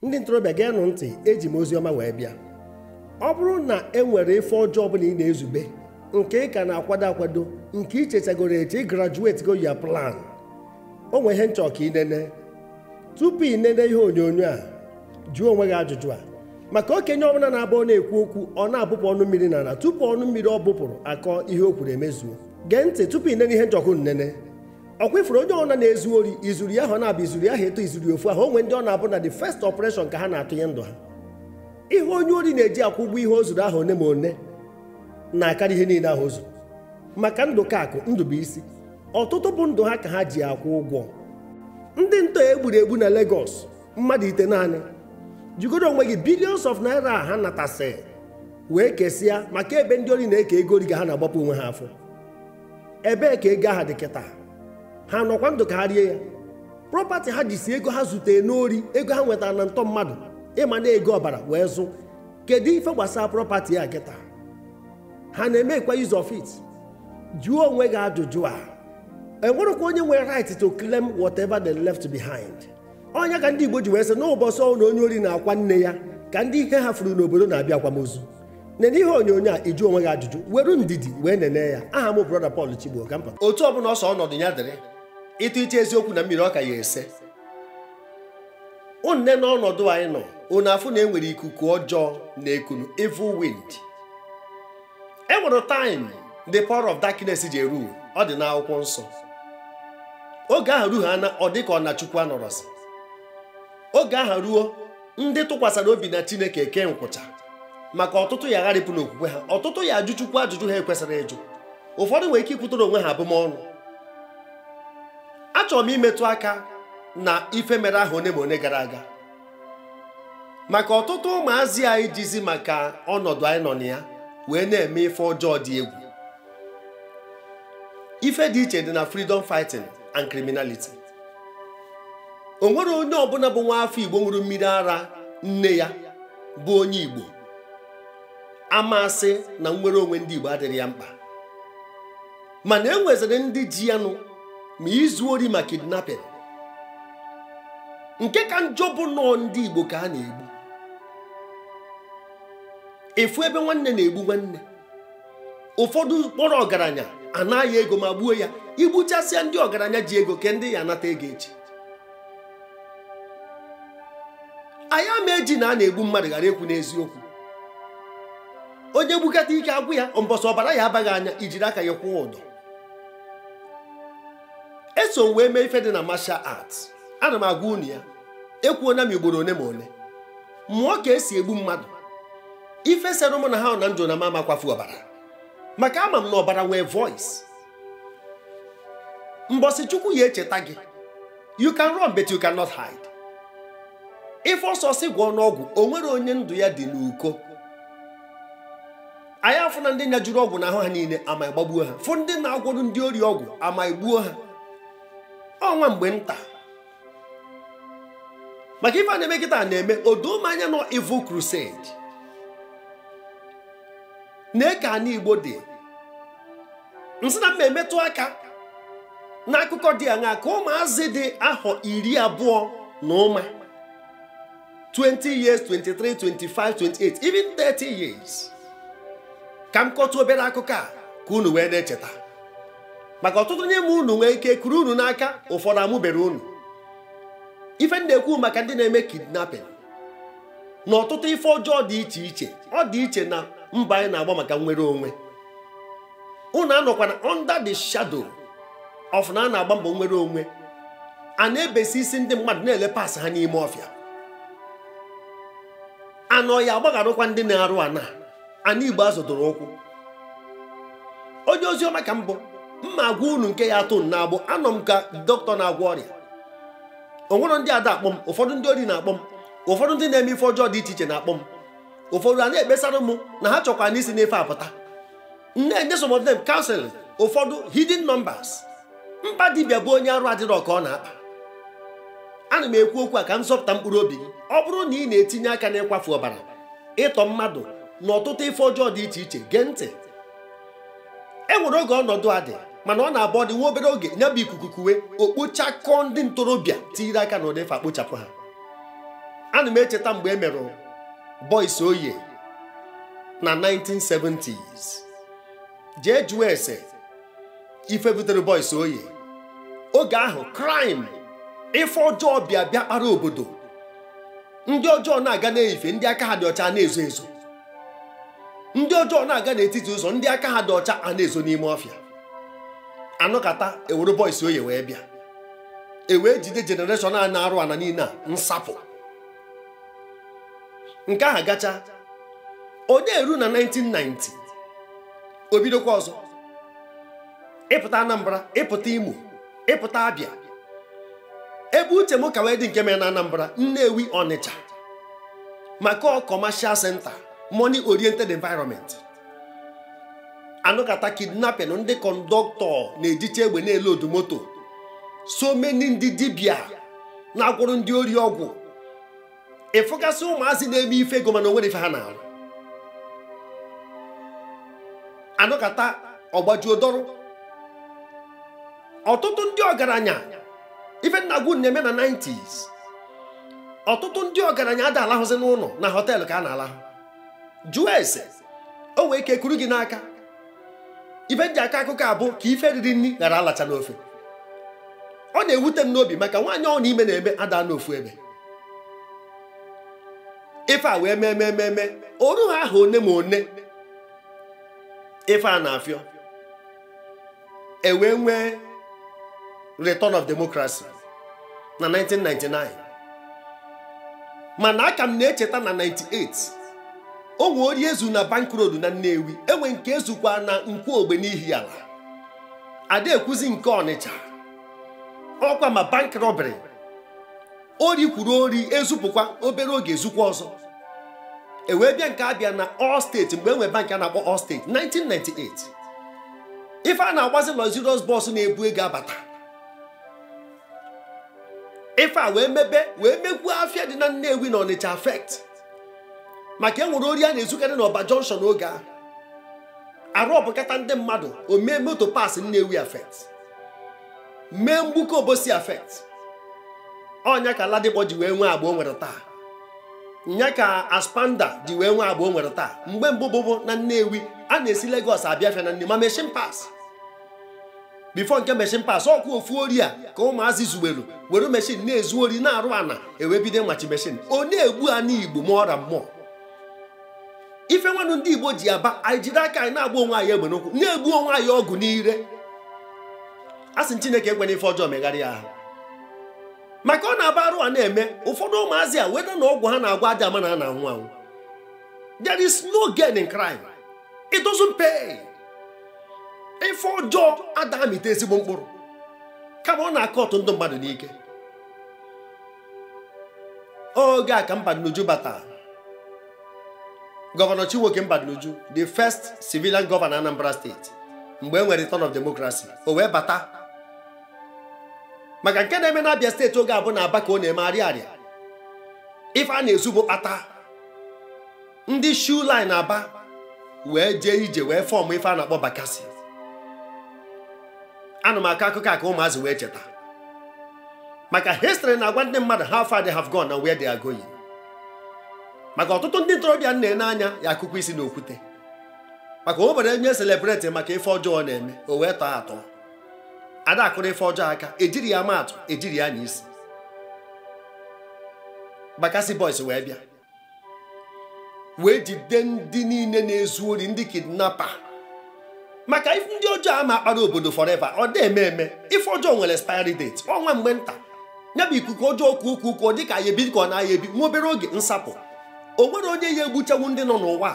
ndị ntorobịa geenụ ntị, eji m ozi ọma wee bịa. Ọ bụrụ na e nwere ife ọjọọ ọbụla ị na-ezube nke ị ka na-akwado akwado, nke ị chechagoro eche ị graduate go ya plan, o nwere ihe nchọ ka ị nene. Tupu ị nene ihe onyonyo a, jụọ onwe gị ajụjụ a, maka okenye ọbụla na-abụ na-ekwu okwu ọ na-abụpụ ọnụ mmiri n'ala, tupu ọnụ mmiri ọ bụpụrụ akọ ihe o kwuru emezuo. Gee ntị tupu ị nene ihe njọkụ nnene. Ọkwa ifuru onye ọbụla na-ezu ori, izuru ya ahụ na-abụ izuru ya ahụ eto izuru ofu ahụ. O nwere ndị ọ na-abụ na the first operation ka ha na-atụnye ndụ ha. Ihe onye ori na-eji akwụ ụgwọ ihe o zuru ahụ one ma one na-akarị ihe niile ahụ o zuru. Maka ndụ ka akụ, ndụ bụ isi. Ọtụtụ bụ ndụ ha ka ha ji akwụ ụgwọ. Ndị ntọ egburu egbu na Lagos, mmadụ ite naanị, jigoro onwe gị billions of naira ha natasị wee kesịa maka ebe ndị ori na-eke ego ori ga ha na-agbapụ onwe ha afọ. Ebee ka ego aha dị kịta? Ha nọkwa ndụ ka ha rie ya? Property ha ji si ego ha zutere n'ori, ego ha nwetara na ntọ mmadụ ịma na ego ọbara wee zụ. Kedu ife gbasara property ya kịta? Ha na-emekwa use of it? Jụọ onwe gị ajụjụ a. Enwerekwa onye nwere right to claim whatever they left behind. Onye ka ndị Igbo ji wee sị n'ụbọchị ọnwụ na onye ori na-akwa nne ya ka ndị ihe ha furu n'obodo na-abịa akwamozu. Nene ihe onyonyo a, ịjụ onwe gị ajụjụ, were ndidi wee nene ya. Aha m brother Paul Chigbo ka mpa. Otu ọbụla ọsọ ọnọdụ ya dịrị, ịtụ iche eziokwu na mmiri ọka ya ese. Nne n'ọnọdụ anyị nọ, unu afụ na enwere ikuku ọjọọ na-ekunu, evil wind. E nwere time the power of darkness ji eru, ọ dị n'akwụkwọ nsọ. Oge ahụ ruo ha na ọ dị ka ọ na Chukwu anọrọsị. Oge ahụ ruo ndị tụkwasara obi na Chineke eke nkwụcha, maka ọtụtụ ya gharịpụ n'okwukwe ha. Ọtụtụ ya ajụ Chukwu ajụjụ ha ekwesịrị ịjụ. Ụfọdụ nwere ike ikwutara onwe ha abụmọnụ. Achọrọ m imetụ aka na ife mere ahụ one ma one gara aga, maka ọtụtụ ụmụazị anyị jizi maka ọnọdụ anyị nọ na ya wee na-eme ife ọjọọ dị egwu. Ife dị iche dị na freedom fighting and criminality. O nwere onye ọbụla bụ nwa afọ Igbo ṅụrụ mmiri ara nne ya bụ onye Igbo amasị na nnwere onwe ndị Igbo adịrị ya mkpa. Mana e nweziri ndị ji ya nụ ma izu ori ma kidnapping. Nke ka njọ bụ nọọ ndị Igbo ka a na-egbu. Efu ebe nwanne na-egbu nwanne. Ụfọdụ kpọrọ ọgaranya anaghị ego ma gbuo ya. Igbuchasịa ndị ọgaranya ji ego ke ndị ya anata ego echi. Anyị ama eji na a na-egbu mmadụ ghara ekwu n'eziokwu. Onye gbukata ike agwụ ya, mbọsọ ọbara ya abaghị anya, ijiri aka ya kwụọ ụdọ. Eso m wee mee ife dị na martial arts. Ana m agwa unu ya, ekwuona m ugboro one ma one. Mụọ ka esi egbu mmadụ. Ife sere mụ na ha na ndụ na mama kwafu ọbara, maka ama m na ọbara nwee voice. Mbọsị Chukwu ya echeta gị. You can run but you cannot hide. Ife ọsọ si gwọọ n'ọgwụ, o nwere onye ndụ ya dị n'uko. Anyị afụ na ndị nyajuru ọgwụ n'ahụ ha niile ama gbagbuo ha. Fụ ndị na-agwọrụ ndị ori ọgwụ ama egbuo ha. Ọnwa mgbe nta. Maka ife a na-eme kịta na-eme odomanya nọ evil crusade. Na-eke ana Igbo dị. Nsị na mma emetụ aka n'akụkọ dị aṅa ka ụmụazị dị ahọ 20 na ụma. 20 years, 23, 25, 28, even 30 years. Ka m kọtụ obere akụkọ a ka unu wee na-echeta. Maka ọtụtụ nye m unu nwee ike kuru unu n'aka, ụfọdụ amụbere unu. Ife ndị ekwu maka ndị na-eme kidnapping na ọtụtụ ife ọjọọ dị iche iche. Ọ dị iche na mba anyị na-agba maka nnwere onwe. Unu anọkwana under the shadow of na a na-agba mbọ nnwere onwe. A na-ebesi isi ndị mmadụ na-ele pas ha n'ime ọfịa. Anọ ya agbagharụkwa ndị na-arụ ana Igbo azụdoro ụkwụ. Onye ozi ọma ka mbụ mma agwa unu nke ya atụ na-agbụ. Anọ m ka dọkịta na-agwọ ọrịa. O nwere ndị ada akpọ m, ụfọdụ ndị ori na-akpọ m, ụfọdụ ndị na-eme ife ọjọọ dị iche iche na-akpọ m. Ụfọdụ a na-ekpesara m na ha chọkwa n'isi n'efe apụta. Na-enye some of them counseling, ụfọdụ hidden numbers. Mkpa dibịa bụ onye arụ adịrọ ka ọ na-akpa. Ana m ekwu okwu a ka m zọpụta mkpụrụ obi gị. Ọ bụrụ na ị na-etinye aka n'ịkwafu ọbara, ịtọ mmadụ na ọtụtụ ife ọjọọ dị iche iche, gee ntị. E nwere oge ọnọdụ a dị, mana ọ na-abụ ọ dị nwa obere oge nya bụ ikuku kuwe okpochakọ ndị ntorobịa tiri aka na ụdịfe akpochapụ ha. ana m echeta mgbe e mere Boys Oye na 1970s. jee jụọ ese ife butere Boys Oye. Oge ahụ crime, ife ọjọọ bịa kpara obodo, ndị ọjọọ na-aga n'ife, ndị aka ha dị ọcha na-ezo ezo, ndị ọjọọ na-aga n'etiti ụzọ, ndị aka ha dị ọcha a na-ezo n'ime ọfịa. Anọkata ewere Boys Oye wee bịa, ewee jide generation a na-arụ ana niile a nsapụ. Nke ahụ gacha, onye eru na 1990 o bidokwa ọzọ. Ịpụta Anambra, ịpụta Imo, ịpụta Abịa. Ebe uche m ka wee dị nke mere na Anambra, Nnewi, Ọnịcha, maka commercial center, money oriented environment. Anọkata kidnapping, ndị kọndọktọ na-ejicha egbe na-ele odu moto, so many ndị dibịa na-agwụrụ ndị ori ọgwụ. Ịfụgasị ụmụazị na-eme ife ego mana onwere ife ha na-arụ. Anọkata ọgbajuo dọrọ ọtụtụ ndị ọgaranya. Ife Nnagwu na-eme na 90s, ọtụtụ ndị ọgaranya ada alahụzi n'ụlọ, na họteelụ ka a na-alahụ. Jụọ ese, o wee ike kuru gị n'aka. Ife ji aka akụkọ abụ ka ife riri nri ghara alacha n'ofe. Ọ na-ewute m n'obi maka nwaanyị ọ n'ime na-eme ada n'ofu ebe. Ife a wee mee oru ha ahụ one ma one. Ife a na-afịọ ewee nwee return of democracy na 1999. Mana aka m na-echeta na 98 o nwee ori ezu na Bank Road na Nnewi, enwe nke ezukwa na Nkwo Ogbe n'ihi ala. Ada ekwuzi nke Ọnịcha, ọkwa ma bank robbery. Ori kwuru ori, ezupụkwa obere oge ezukwa ọzọ. Ewee bịa nke Abịa na All State, mgbe enwe bank a na-akpọ All State 1998. Ife a na-agbazi luxurious bus na-ebu ego abata. Ife a wee megbuo afịa dị na Nnewi na Ọnịcha affect. Maka enwere ori a na-ezukarị n'Ọba Junction oge ahụ. Arụ ọbụkata ndị mmadụ, o mee moto pass Nnewi affect, mee mgbuke Obosi affect. Ọnya ka Ladipo ji wee nwee agba o nwere taa, nya ka Aspanda ji wee nwee agba o nwere taa. Mgbe mbụ na Nnewi a na-esi Lagos abịa afịa na Nnewi ma machine pass. Before nke machine pass, ọkụ ofu ori a ka ụmụazị zugbelu were machine na-ezu ori na-arụ ana, ewee bido machi machine. O na-egbu anyị Igbo mụọra mmụọ. Ife nwanụ ndị Igbo ji aba, anyị jiri aka anyị na-agba onwe anyị egbe n'okwu, na-egbu onwe anyị ọgụ n'ire. A sị Chineke ekwe n'ife ọjọọ megharịa ahụ. Maka ọ na-aba arụ a na-eme, ụfọdụ ụmụazị a weda na ọgwụ ha na-agwa aja ama na ha na-anwụ anwụ. There is no gain in crime. It doesn't pay. Ife ọjọọ ada amịta ezigbo mkpụrụ, kama ọ na-akọ ọtụ ndị mmadụ n'ike. Oge a ka Mbadinuju bata. Gọvanọ Chinwoke Mbadinuju, the first civilian governor Anambra State, mgbe e nwere return of democracy, o wee bata. Maka nke na-eme na Abia steeti oge abụ na Aba ka ọ na-eme arịa. Ife a na-ezugbo kpata. Ndị shoe line Aba wee jee ije wee fọm ife a na-akpọ Bakassi. Ana m akọ akụkọ a ka ụmụazị wee cheta. Maka history na-agwa ndị mmadụ how far they have gone and where they are going. Maka ọtụtụ ndị ntorobịa na-ene anya ya akụkọ isi n'okwute. Maka o bere nye celebrate maka ife ọjọọ na-eme, o wee tọọ atọ. Ada akụrụ ife ọjọọ aka, ejiri ya maatụ, ejiri ya anya isi. Bakassi boys wee bịa, wee jide ndị niile na-ezu ori, ndị kidnapper. Maka ife ndị ọjọọ ama akpara obodo forever, ọ dị eme. Ife ọjọọ nwere expiry date, ọnwa mgbe nta. Ya bụ ikuku ọjọọ ka dị ka ayebi ka ọ na-ayebi, nwa obere oge nsapụ. O nwere onye ya egbuchanwu ndị nọ n'ụwa,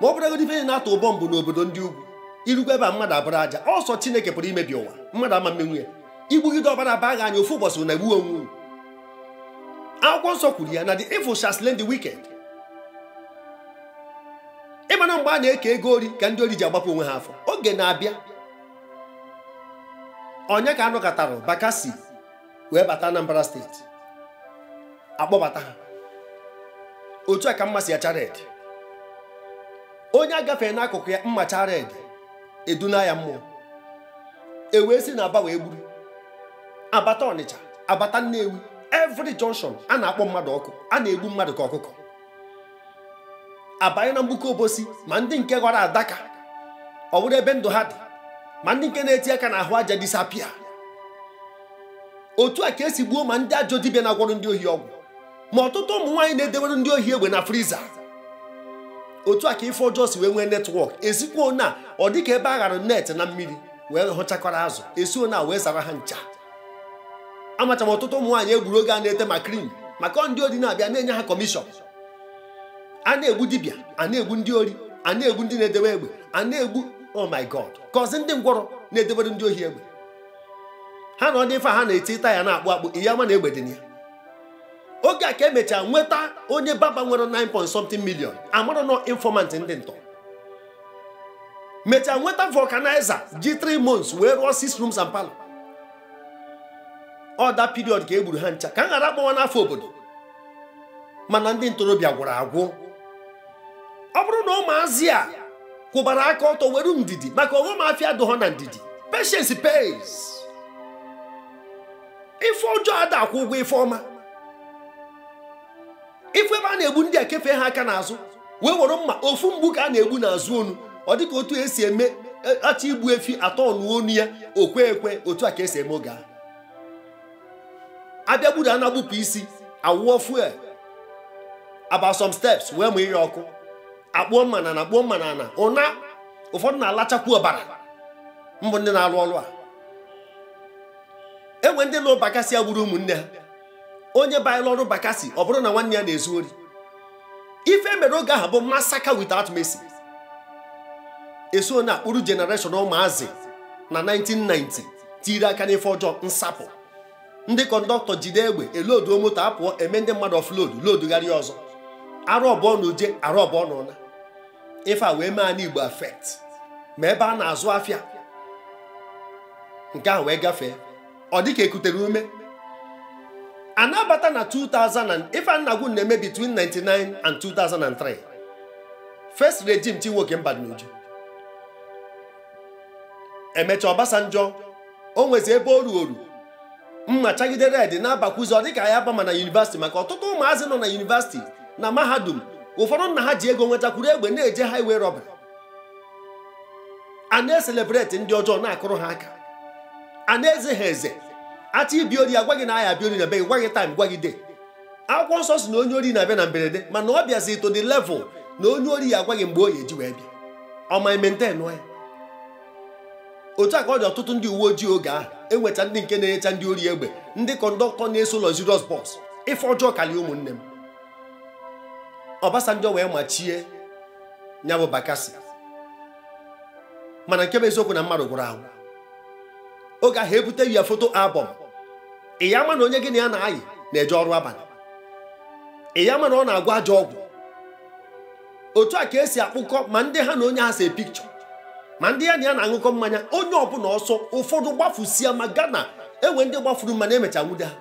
ma ọ bụrụ ego ife na-atụ bọmbụ n'obodo ndị ugwu. Irugwe ebe a mmadụ abụrụ aja, ọsọ Chineke pụrụ imebi ụwa, mmadụ ama mmenwu ya. Igbugide ọbara baghị anya ofu ụbọchị na egbu onwe. Akwụkwọ nsọ kwuru ya na the evil shall slay the wicked. Ịmana mgbe a na-eke ego ori ka ndị ori ji agbapụ onwe ha afọ, oge na-abịa. Onye ka anọkọtara Bakassi wee bata Anambra steeti, akpọbata ha. Otu a ka mmasị ya Chared. Onye agafee n'akụkụ ya mma Chared eduna ya mmụọ. Ewee si na Aba wee gburu. Abata Ọnịcha, abata Nnewi, every junction a na-akpọ mmadụ ọkụ, a na-egbu mmadụ ka ọkụkọ. Abanye na mgbuke obosi ma ndị nke ghọrọ adaka ọ bụrụ ebe ndụ ha dị, ma ndị nke na-eti aka n'ahụ aja disapia. Otu a ka esi gbuo ma ndị ajọ dibịa na-agwọrọ ndị ohi ọgwụ, ma ọtụtụ ụmụ nwaanyị na-edewere ndị ohi egbe na friza. Otu a ka ife ọjọọ si wee nwee netwọk, esikwa na ọ dị ka ebe a ghara net na mmiri wee hụchakọrọ azụ, esiwo na wee zara ha ncha. Amacha m ọtụtụ ụmụ nwaanyị egburu oge a na-ete ma krim maka ndị ori na-abịa na-enye ha kọmishọn. A na-egbu dibịa, a na-egbu ndị ori, a na-egbu ndị na-edewe egbe, a na-egbu, oh my god, kọzi ndị ngwọrọ na-edebere ndị ohi egbe. Ha na ọ dị ife ha na-eti taya na-akpụ akpụ, ihe ama na egbe dị ya. Oge a ka emechaa nweta onye baba nwere 9.something million, amara nọ informant ndị ntọ. Mechaa nweta vulcanizer ji 3 months wee rụọ 6 rooms and parlor. Ọ da period ka egburu ha ncha ka m ghara akpọwa n'afọ obodo. Mana ndị ntorobịa gwụrụ agwụ. Ọ bụrụ na ụmụazị a kwụbara aka ọtọ were ndidi maka ọghọm afịa dụ ha na ndidi, patience pays. Ife ọjọọ ada akwụ ụgwọ ife ọma. Ife ebe a na-egbu ndị a kefe ha aka n'azụ wee were mma ofu mgbu ka a na-egbu n'azụ onu, ọ dịka otu esi eme achọ igbu efi atọ ọnụ onu ya okwe ekwe, otu a ka esi eme oge a. Abịa gburu a na-agbupụ isi awụọ fuel about some steps wee mụ ihe ọkụ, akpụọ mma na ana ụna ụfọdụ na-alachakwu ọbara. Mbụ ndị na-arụ ọrụ a enwe ndị lụ Bakassi agburu ụmụnne ha. Onye banyere ọrụ Bakassi ọ bụrụ na nwanne ya na-ezu ori. Ife mere oge ahụ bụ massacre without mercy. Eso na akpụrụ generation ụmụazị na 1990 tiri aka n'ife ọjọọ nsapụ. Ndị kọndọktọ jide egbe eloduo moto apụọ eme ndị mmadụ offload lodugharịa ọzọ. Arụ ọbụọ na oje, arụ ọbụọ na ụna. Ife a wee mee anyị Igbo affect ma ebe a na-azụ afịa. Nke ahụ wee gafee, ọ dị ka ekutere ume. Anabata na 2000 and ife Annagwu na-eme between 99 and 2003. First regime Chinwoke Mbadinuju. Emecha Obasanjo o nwezi ebe oru oru mma chagide red na-abakwuzi ọ dị ka ya bama na university maka ọtụtụ ụmụazị nọ na university na mahadum ụfọdụ nna ha ji ego nwetakwuru egbe na-eje highway robbery. A na-eselebrate ndị ọjọọ na-akụrụ ha aka, a na-eze ha eze. Ati ibi ori agwa gị na aya bi ori na be gwa gị time gwa gị de. Akwụkwọ nsọ si na onye ori na-abịa na mberede, mana ọ bịazi to the level na onye ori ya agwa gị mgbe o ya eji wee bịa. Ọ ma maintain ya. Otu a ka ọ dị ọtụtụ ndị uwe ojii oge ahụ enwecha ndị nke na-enyecha ndị ori egbe, ndị kọndọktọ na-eso luxurious bus. Ife ọjọọ karịa ụmụnne m. Obasanjo wee machie nya bụ Bakassi. Mana nke bụ eziokwu na mmadụ gwụrụ anwụ. Oge ahụ ebute ya foto album. Ị ya ma na onye gị na ya na-ayị na-eje ọrụ abalị. Ị ya ma na ọ na-agwa ajọ ọgwụ. Otu a ka esi akpụkọ ma ndị ha na onye ha see pikchọ, ma ndị ya na ya na-aṅụkọ mmanya, onye ọbụla ọsọ, ụfọdụ gbafusia ma Ghana enwe ndị gbafuru mana emecha nwude ha.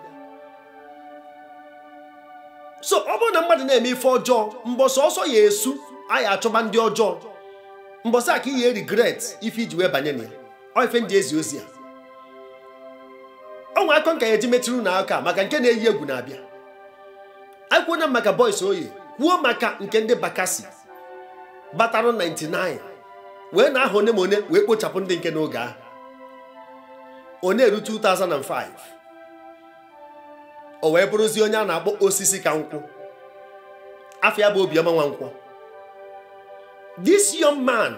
So ọ bụrụ na mmadụ na-eme ife ọjọọ, mbọsị ọsọ ya esu anyị achọba ndị ọjọọ. Mbọsị a ka ihe regret ife iji wee banye na ya. Ọ ife ndị ezi ozi a. Ọnwa akọ nka ya eji metụrụ na aka maka nke na-eyi egwu na-abịa. Akwụkwọ na maka boys oye kwuo maka nke ndị Bakassi batara 99 wee na ahụ one ma one wee kpochapụ ndị nke n'oge ahụ. Ọ na-eru 2005 o wee bụrụzi onye a na-akpọ osisi ka nkwụ. Afọ ya bụ Obiọma Nwankwọ. This young man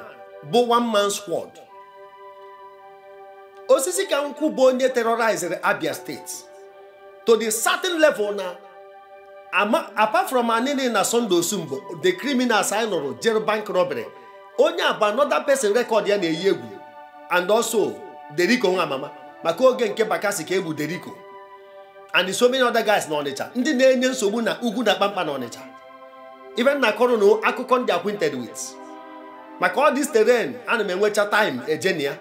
bụ one man squad. Osisi ka nkwụ bụ onye terrorized Abia State to the certain level na apart from anini na Sunday Osumbo, the criminals I know jail bank robbery. Onye aba another person record ya na-eyi egwu, and also Deriko nwa mama maka oge nke Bakassi ka egbu Deriko and so many other guys na Onitsha ndị na-enye nsogbu na ugwu na kpamkpa na Onitsha. Even na kọrọ no akụkọ ndị acquainted with maka all this terrain ana m enwecha time ejenia.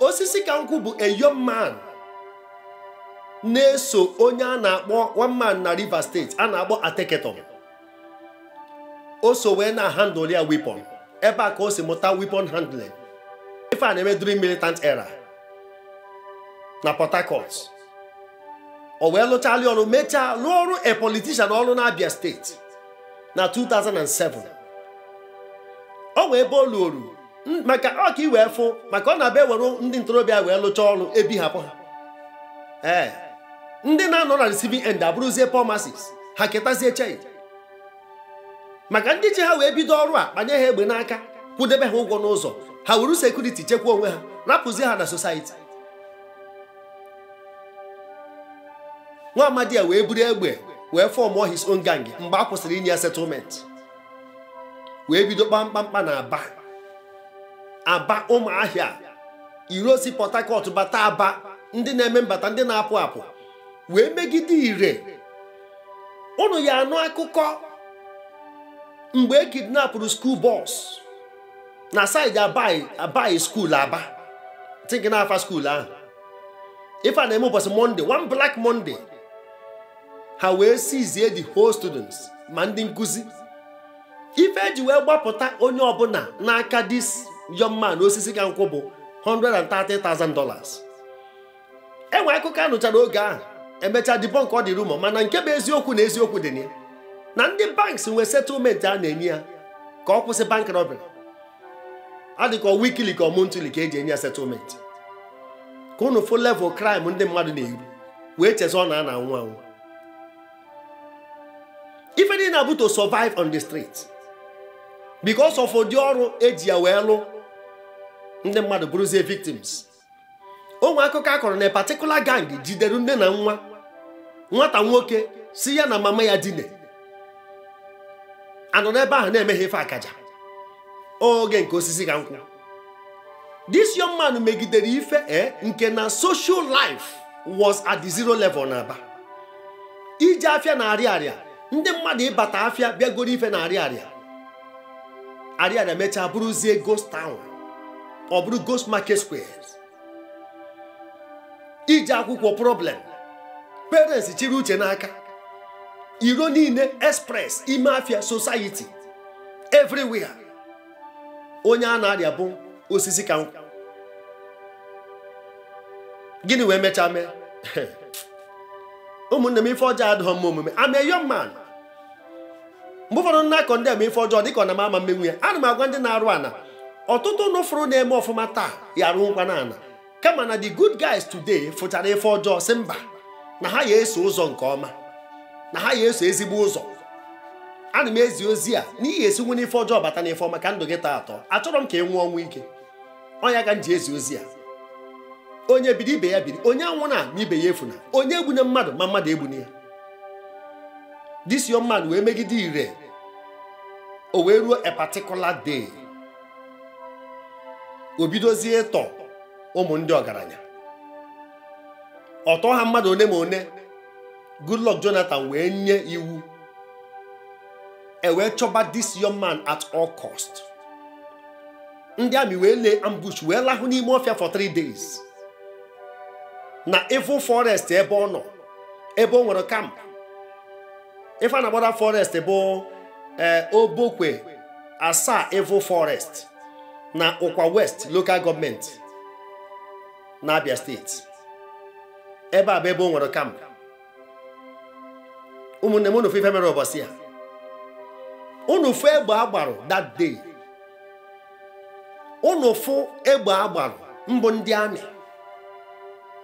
Osisi ka nkwụ bụ a young man na-eso onye a na-akpọ one man na Rivers State a na-akpọ Ateketon. O so wee na handle ya weapon ebe a ka o si mụta weapon handling. Ife a na-eme during militant era na Port Harcourt. o wee lụchala ọrụ mechaa lụọ ọrụ a politician ọrụ na Abia steeti na 2007. ọ wee ebe olu oru maka ọ ka i wee fụ maka ọ na-abịa ewere ndị ntorobịa wee lụchaa ọrụ ebihapụ ha. Ndị na-anọ na receiving end abụrụzie pharmacists ha ketazie change maka ndị ji ha wee bido ọrụ a kpanye ha egbe n'aka kwụdebe ha ụgwọ n'ụzọ ha wuru sekuriti chekwa onwe ha rapụzie ha na society. Nwa amadi a wee buru egbe wee fọmụọ his own gang mgbe a kwụsịrị inye ya settlement wee bido kpamkpamkpa na Aba Ụmụahịa iro si Port Harcourt bata Aba, ndị na-eme mbata ndị na-apụ apụ wee megide ire. Ụnụ ya anụ akụkọ mgbe e kidnapụrụ school bus na side Abai school Aba tinki na afa school ahụ. Ife a na-eme ụbọchị Monday, one black Monday, ha wee sizie the whole students ma ndị nkụzi. Ife eji wee gbapụta onye ọbụla n'aka this young man osisi ka nkwụ bụ $130,000. Enwe akụkọ anụchara oge ahụ emechaa debunk ọ dị rumor, mana nke bụ eziokwu na eziokwu dị na ndị banks nwee settlement a na-enye ya ka ọ kwụsị bank robbery. Adịka weekly ka monthly ka eji enye ya settlement ka unu full level crime ndị mmadụ na-eru wee chezọ na a na-anwụ anwụ. Ife dị na-abụ to survive on the street because of ụdị ọrụ eji ya wee lụ ndị mmadụ bụrụzie victims. Onwe akụkọ akọrọ na particular gang jidere nne na nwata nwoke si ya na mama ya dine anọ n'ebe ahụ na-emeghe ife akaja oge nke osisi ka nkwụ. This young man megidere ife nke na social life was at the zero level na Aba. Ije afịa na arịarịa ndị mmadụ ịbata afịa bịagoro ife na arịarịa mechaa bụrụzie ghost town, ọ bụrụ ghost market squares. Ije akwụkwọ problem, parents chiri uche n'aka, iro niile express ime afịa society everywhere. Onye a na-arịa bụ osisi ka nkwụ. Gịnị wee mechaa mee? Ụmụnne m, ife ọjọọ adịghị mma omume. I'm a young man. Mgbe ụfọdụ nna kọndem ife ọjọọ dịka ọ na ama mmenwu ya, ana m agwa ndị na-arụ ana ọtụtụ n'ụfọdụ na-eme ọfụma taa ya arụ nkwa na ana, kama na the good guys today fụchara ife ọjọọ si mba na ha ya eso ụzọ nke ọma, na ha ya eso ezigbo ụzọ. Ana m ezi ozi a n'ihi esi nwere ife ọjọọ bata n'ife ọma ka ndụ gị taa atọ. Achọrọ m ka ị nwụọ ọnwụ ike. Ọnya ka m ji ezi ozi a. Onye biri ibe ya biri, onye anwụ na ibe ya efuna, onye egbune mmadụ ma mmadụ egbune ya. This young man wee megide ire, o wee ruo a particular day, o bidozie ịtọ ụmụ ndị ọgaranya. Ọtọ ha mmadụ one ma one. Goodluck Jonathan wee nye iwu e wee chọba this young man at all cost. Ndị amị wee lee ambush wee lahụ n'ime ọfịa for 3 days na Evil Forest ebe ọ nọ, ebe o nwere camp. Ife a na-agbada forest bụ Obokwe Asa Evil Forest na Ụkwa West Local Government na Abia State. Ebe a bụ ebe o nwere camp. Ụmụnne m, unu fụ ife mere ụbọchị ya. Unu fụ egbe agbarụ that day. Unu fụ egbe agbarụ mbụ ndị amị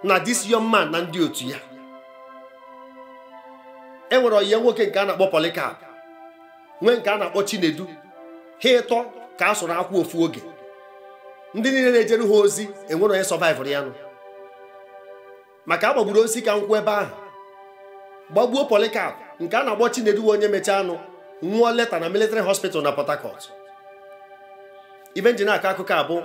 na this young man na ndị otu ya. E nwere ọyịya nwoke nke a na-akpọ Polycarp, nwee nke a na-akpọ Chinedu. Ha ịtọ ka a sụrụ akwụ ofu oge. Ndị niile na-ejere ha ozi enwere onye survivor ya nụ maka agbagburu osisi ka nkwụ ebe ahụ. Gbagbuo Polycarp, nke a na-akpọ Chinedu onye mechaa anụ nwụọ leta na military hospital na Port Harcourt. Ibe nji na-akọ akụkọ abụ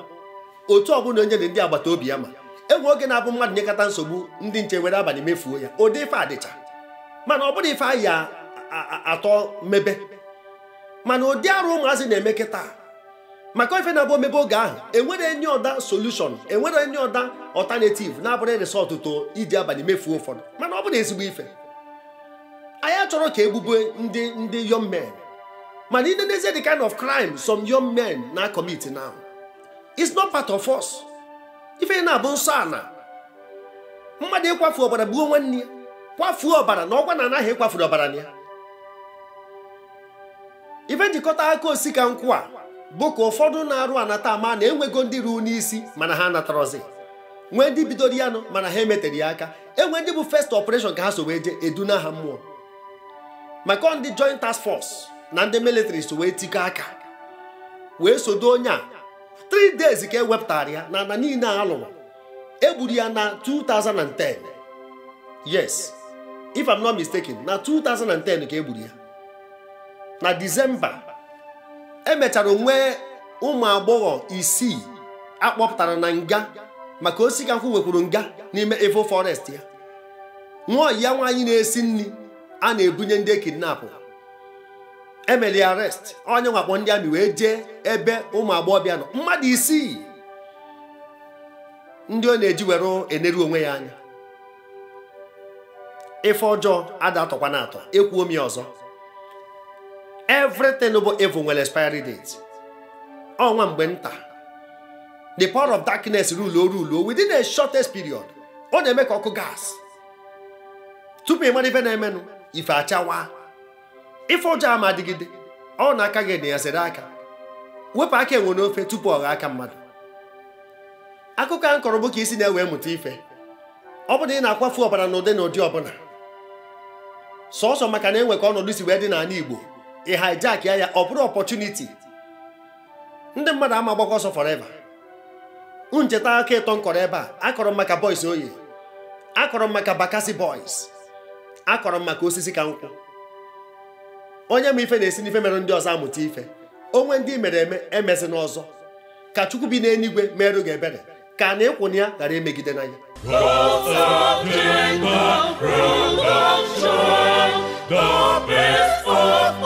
otu ọbụla onye dị ndị agbata obi ya ma enwe oge na-abụ mmadụ nyekọta nsogbu ndị nche were abalị mefuo ya. Ụdị ife adịcha mana ọ bụrụ ife anyị atọ mebe, mana ụdị arụ ụmụazị na-eme kịta maka ife na-abụ omebe oge ahụ enwere enye ọda solution, enwere enye ọda alternative na-abụrụ resort to iji abalị mefuo ụfọdụ. Mana ọ bụrụ ezigbo ife anyị achọrọ ka egbube ndị young men, mana Indonesia the kind of crime some young men na commit now it's not part of us. Ife na-abụ nsọ ana mmadụ ịkwafu ọbara gbuo nwanne ya kwafuo ọbara na ọkwa na anaghị ekwafuru ọbara ya. Ife njikọta aka osika nkwụ a bụ ka ụfọdụ na-arụ anata ama na enwego ndị ruo n'isi mana ha natarọzi, nwee ndị bidoro ya nụ mana ha emetere ya aka, enwe ndị bụ first operation ka ha so wee jee eduna ha mmụọ, maka ndị joint task force na ndị military so wee tikọ aka wee sodo onye a 3 days ka ewepụtara ya na ana niile a lụrụ. Egburu ya na 2010. Yes, if I'm not mistaken, na 2010 ka egburu ya. Na Disemba emechara onwe ụmụ agbọghọ 6 akpọpụtara na nga maka osika nkwụ nwekwuru nga n'ime Evil Forest ya. Nwa ya nwaanyị na-esi nri a na-ebunye ndị kidnap emeli arrest. Onye nwakpọ ndị amị wee jee ebe ụmụ agbọghọbịa nọ, mmadụ 6 ndị ọ na-eji were eneru onwe ya anya. Ife ọjọọ ada atọkwa na atọ, ekwuo m ya ọzọ. Everything bụ evil nwere expiry date. Ọnwa mgbe nta, the power of darkness rule within a shortest period. Ọ na-eme ka ọkụ gas. Tupu ị mara ife na-emenụ, ife achawa. Ife ọjọọ ama adịgide, ọ na-aka gị na ya sere aka. Wepụ aka enwe n'ofe tupu ọ gha aka mmadụ. Akụkọ a nkọrọ bụ ka isi na-ewe mụta ife. Ọ bụ na ị na-akwafu ọbara n'ụdị na ụdị ọbụla, sọọsọ maka na enwe ka ọnọdụ si wee dị n'ala Igbo, ị hijack ya ọ bụrụ opportunity. Ndị mmadụ ama agbakọ ọsọ forever. Ncheta aka ịtọ nkọrọ ebe a, akọrọ maka boys oye, akọrọ maka Bakassi boys, akọrọ maka osisi ka nkwụ. Onye ma ife na-esi n'ife mere ndị ọzọ amụta ife. Onwe ndị mere eme emezi n'ọzọ. Ka Chukwu bi n'eluigwe merụ gị ebere, ka na ịkwụna ya ghara emegide n'anya. The best of